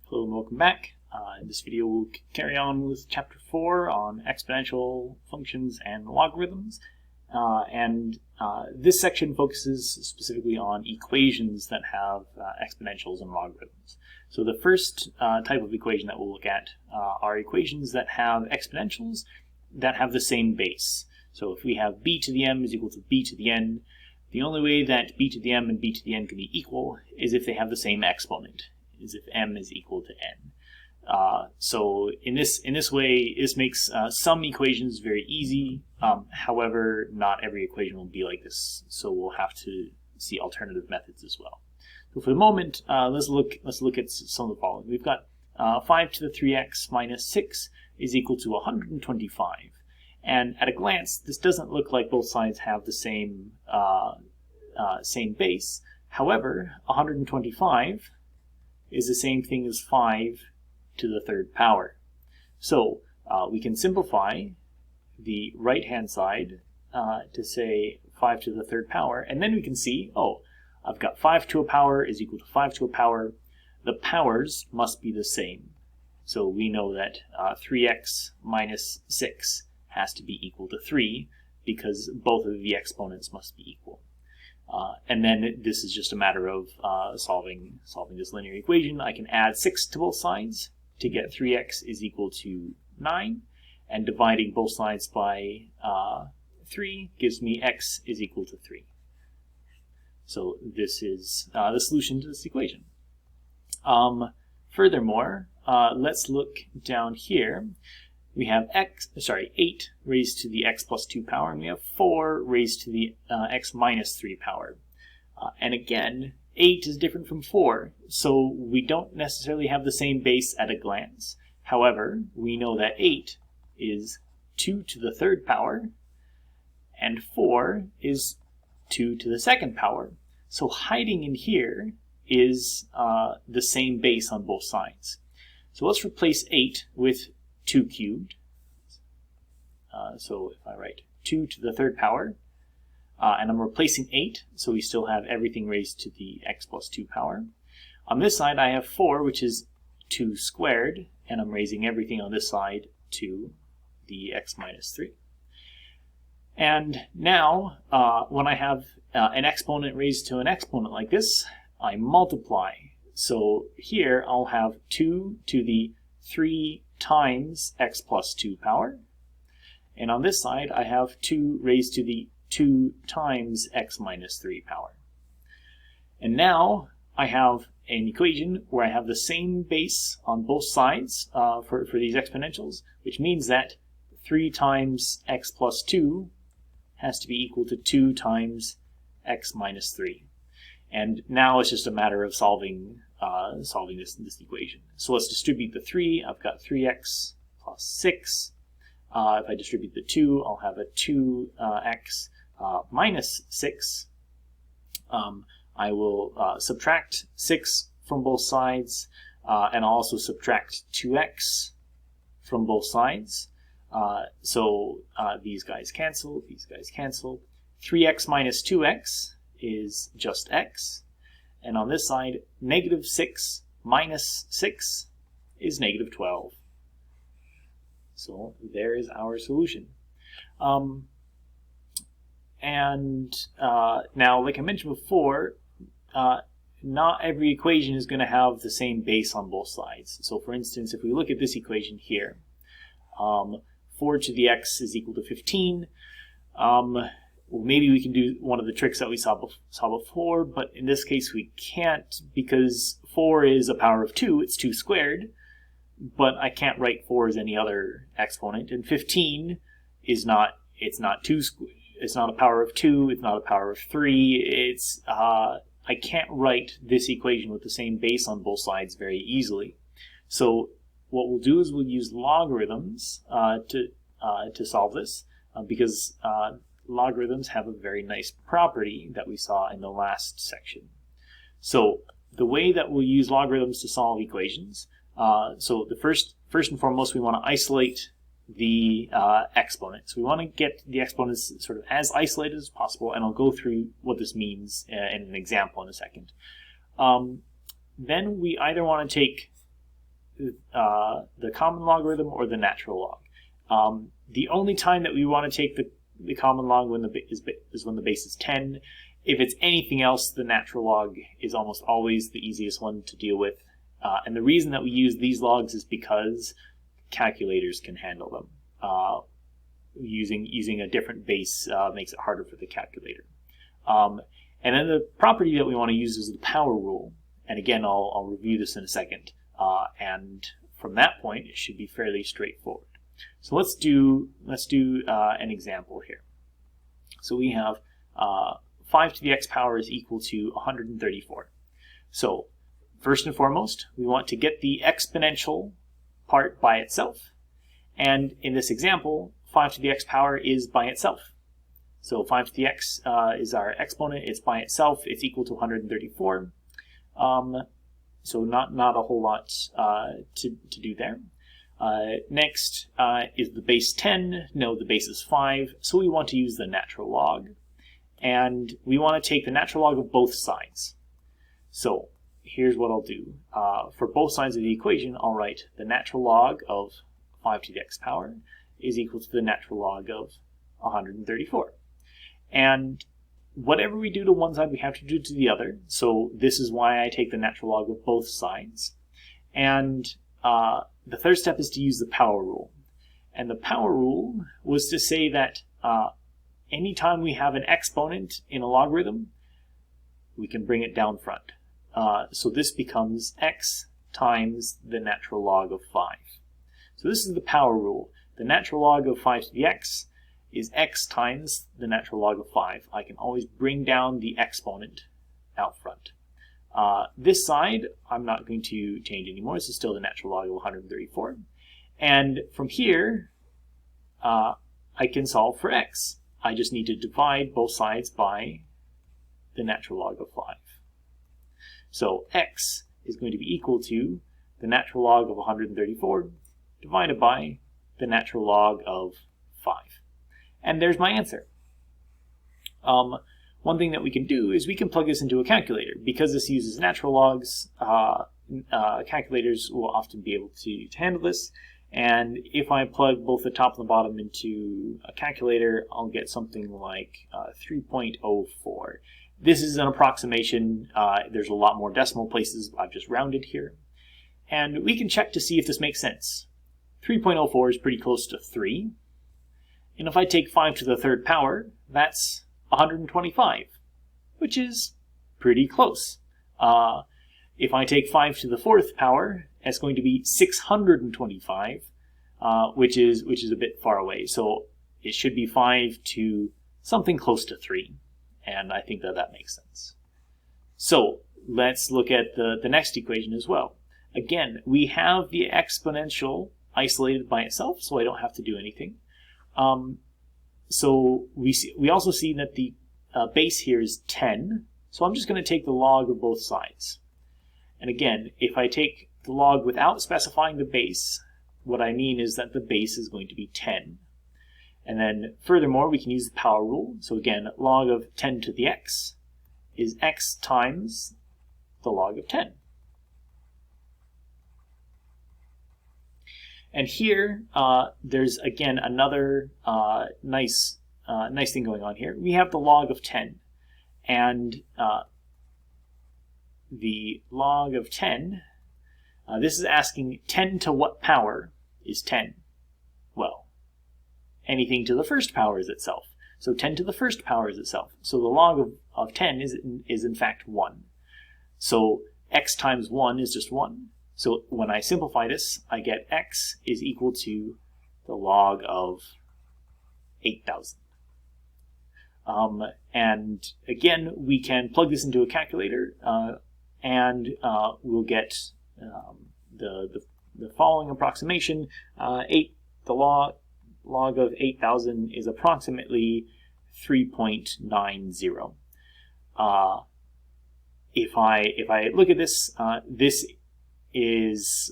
Hello and welcome back. In this video we'll carry on with Chapter 4 on exponential functions and logarithms. This section focuses specifically on equations that have exponentials and logarithms. So the first type of equation that we'll look at are equations that have exponentials that have the same base. So if we have b to the m is equal to b to the n, the only way that b to the m and b to the n can be equal is if they have the same exponent, is if m is equal to n. So in this way, this makes some equations very easy. However, not every equation will be like this, so we'll have to see alternative methods as well. So for the moment, let's look at some of the following. We've got 5 to the 3x minus 6 is equal to 125. And at a glance, this doesn't look like both sides have the same base. However, 125 is the same thing as 5 to the third power. So we can simplify the right-hand side to say 5 to the third power, and then we can see, oh, I've got 5 to a power is equal to 5 to a power. The powers must be the same. So we know that 3x minus 6 has to be equal to 3 because both of the exponents must be equal. And then this is just a matter of solving this linear equation. I can add 6 to both sides to get 3x is equal to 9, and dividing both sides by 3 gives me x is equal to 3. So this is the solution to this equation. Furthermore, let's look down here. We have 8 raised to the x plus 2 power, and we have 4 raised to the x minus 3 power. And again, 8 is different from 4, so we don't necessarily have the same base at a glance. However, we know that 8 is 2 to the third power, and 4 is 2 to the second power. So hiding in here is the same base on both sides. So let's replace 8 with 2 cubed. So if I write 2 to the third power, and I'm replacing 8, so we still have everything raised to the x plus 2 power. On this side I have 4, which is 2 squared, and I'm raising everything on this side to the x minus 3. And now, when I have an exponent raised to an exponent like this, I multiply. So here I'll have 2 to the 3 times x plus 2 power. And on this side, I have 2 raised to the 2 times x minus 3 power. And now I have an equation where I have the same base on both sides for these exponentials, which means that 3 times x plus 2 has to be equal to 2 times x minus 3. And now it's just a matter of solving this equation. So let's distribute the 3. I've got 3x plus 6. If I distribute the 2, I'll have a 2x minus 6. I will subtract 6 from both sides, and I'll also subtract 2x from both sides. So these guys cancel, 3x minus 2x is just x. And on this side, negative 6 minus 6 is negative 12. So there is our solution. Now, like I mentioned before, not every equation is going to have the same base on both sides. So for instance, if we look at this equation here, 4 to the x is equal to 15. Well, maybe we can do one of the tricks that we saw before, but in this case we can't because 4 is a power of 2, it's 2 squared, but I can't write 4 as any other exponent, and 15 is not, it's not a power of 2, it's not a power of 3, I can't write this equation with the same base on both sides very easily. So what we'll do is we'll use logarithms to solve this, because logarithms have a very nice property that we saw in the last section. So the way that we'll use logarithms to solve equations, so the first and foremost, we want to isolate the exponents. We want to get the exponents sort of as isolated as possible, and I'll go through what this means in an example in a second. Then we either want to take the common logarithm or the natural log. The only time that we want to take the common log is when the base is 10. If it's anything else, the natural log is almost always the easiest one to deal with. And the reason that we use these logs is because calculators can handle them. Using a different base makes it harder for the calculator. And then the property that we want to use is the power rule. And again, I'll review this in a second. And from that point, it should be fairly straightforward. So let's do an example here. So we have 5 to the x power is equal to 134. So first and foremost, we want to get the exponential part by itself. And in this example, 5 to the x power is by itself. So 5 to the x is our exponent. It's by itself. It's equal to 134. So not a whole lot to do there. Next is the base 10. No, the base is 5. So we want to use the natural log. And we want to take the natural log of both sides. So here's what I'll do. For both sides of the equation, I'll write the natural log of 5 to the x power is equal to the natural log of 134. And whatever we do to one side, we have to do to the other. So this is why I take the natural log of both sides. And the third step is to use the power rule. And the power rule was to say that anytime we have an exponent in a logarithm, we can bring it down front. So this becomes x times the natural log of 5. So this is the power rule. The natural log of 5 to the x is x times the natural log of 5. I can always bring down the exponent out front. This side, I'm not going to change anymore. This is still the natural log of 134. And from here, I can solve for x. I just need to divide both sides by the natural log of 5. So x is going to be equal to the natural log of 134 divided by the natural log of 5. And there's my answer. One thing that we can do is we can plug this into a calculator. Because this uses natural logs, calculators will often be able to handle this. And if I plug both the top and the bottom into a calculator, I'll get something like 3.04. This is an approximation. There's a lot more decimal places. I've just rounded here. And we can check to see if this makes sense. 3.04 is pretty close to 3. And if I take 5 to the third power, that's 125, which is pretty close. If I take 5 to the fourth power, that's going to be 625, which is a bit far away. So it should be 5 to something close to 3, and I think that makes sense. So let's look at the next equation as well. Again, we have the exponential isolated by itself, so I don't have to do anything. So we also see that the base here is 10, so I'm just going to take the log of both sides. And again, if I take the log without specifying the base, what I mean is that the base is going to be 10. And then furthermore, we can use the power rule. So again, log of 10 to the x is x times the log of 10. And here, there's again another nice thing going on here. We have the log of 10, and the log of 10, this is asking 10 to what power is 10? Well, anything to the first power is itself. So 10 to the first power is itself. So the log of 10 is in fact 1. So x times 1 is just 1. So when I simplify this, I get x is equal to the log of 8,000. And again, we can plug this into a calculator, and we'll get the following approximation. The log of 8,000 is approximately 3.90. If I look at this, this is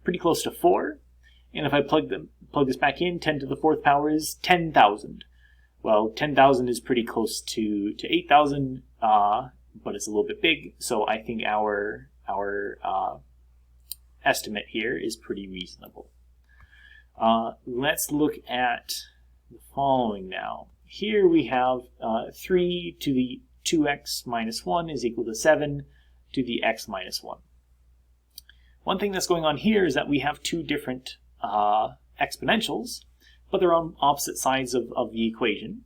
pretty close to 4, and if I plug this back in, 10 to the fourth power is 10,000. Well, 10,000 is pretty close to 8,000, but it's a little bit big, so I think our estimate here is pretty reasonable. Let's look at the following now. Here we have 3 to the 2x minus 1 is equal to 7 to the x minus 1. One thing that's going on here is that we have two different exponentials, but they're on opposite sides of the equation.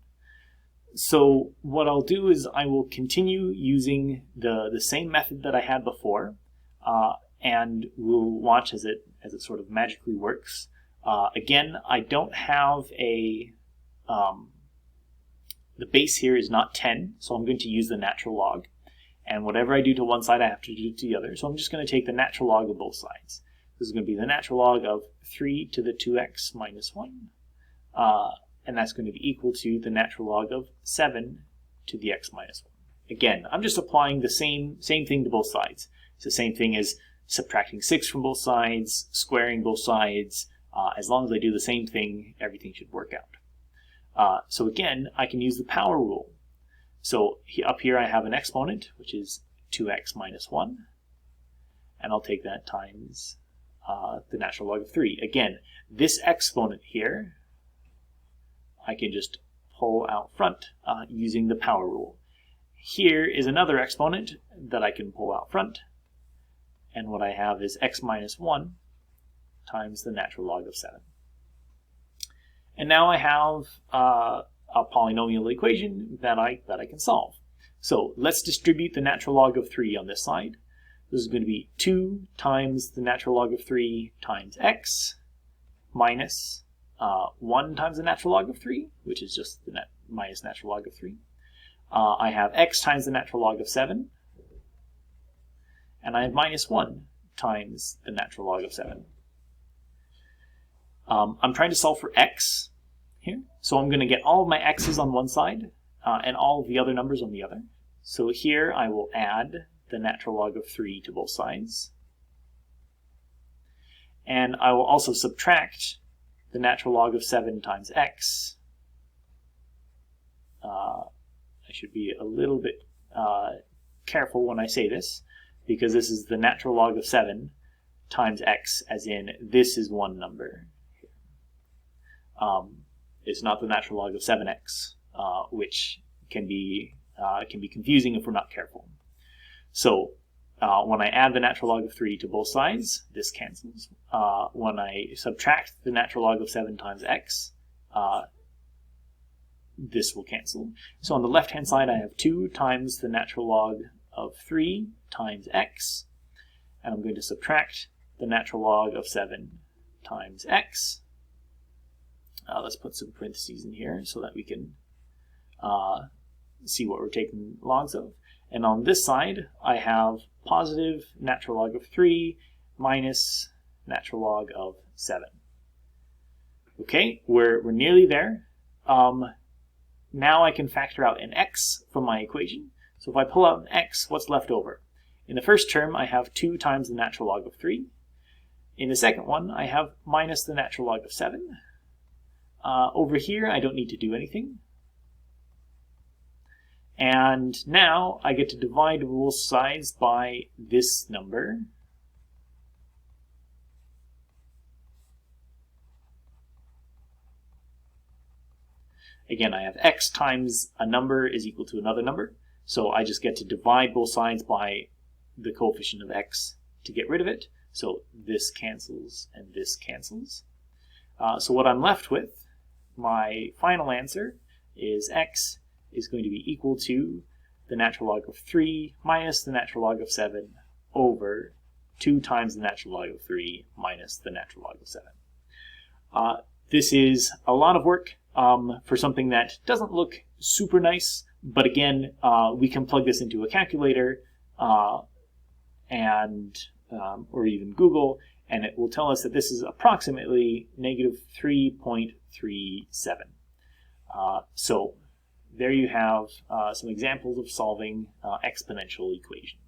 So what I'll do is I will continue using the same method that I had before, and we'll watch as it sort of magically works. Again, I don't have the base here is not 10, so I'm going to use the natural log. And whatever I do to one side, I have to do to the other. So I'm just going to take the natural log of both sides. This is going to be the natural log of 3 to the 2x minus 1. And that's going to be equal to the natural log of 7 to the x minus 1. Again, I'm just applying the same thing to both sides. It's the same thing as subtracting 6 from both sides, squaring both sides. As long as I do the same thing, everything should work out. So again, I can use the power rule. So up here I have an exponent, which is 2x minus 1. And I'll take that times the natural log of 3. Again, this exponent here, I can just pull out front using the power rule. Here is another exponent that I can pull out front. And what I have is x minus 1 times the natural log of 7. And now I have a polynomial equation that I can solve. So let's distribute the natural log of 3 on this side. This is going to be 2 times the natural log of 3 times x minus 1 times the natural log of 3, which is just the minus natural log of 3. I have x times the natural log of 7, and I have minus 1 times the natural log of 7. I'm trying to solve for x here, so I'm going to get all of my x's on one side and all of the other numbers on the other. So here I will add the natural log of 3 to both sides, and I will also subtract the natural log of 7 times x. I should be a little bit careful when I say this, because this is the natural log of 7 times x, as in this is one number. It's not the natural log of 7x, which can be confusing if we're not careful. So when I add the natural log of 3 to both sides, this cancels. When I subtract the natural log of 7 times x, this will cancel. So on the left-hand side, I have 2 times the natural log of 3 times x, and I'm going to subtract the natural log of 7 times x. Let's put some parentheses in here so that we can see what we're taking logs of. And on this side, I have positive natural log of 3 minus natural log of 7. Okay, we're nearly there. Now I can factor out an x from my equation. So if I pull out an x, what's left over? In the first term, I have 2 times the natural log of 3. In the second one, I have minus the natural log of 7. Over here, I don't need to do anything. And now I get to divide both sides by this number. Again, I have x times a number is equal to another number. So I just get to divide both sides by the coefficient of x to get rid of it. So this cancels and this cancels. So what I'm left with, my final answer, is x is going to be equal to the natural log of 3 minus the natural log of 7 over 2 times the natural log of 3 minus the natural log of 7. This is a lot of work for something that doesn't look super nice, but again, we can plug this into a calculator or even Google, and it will tell us that this is approximately negative 3.37. So there you have some examples of solving exponential equations.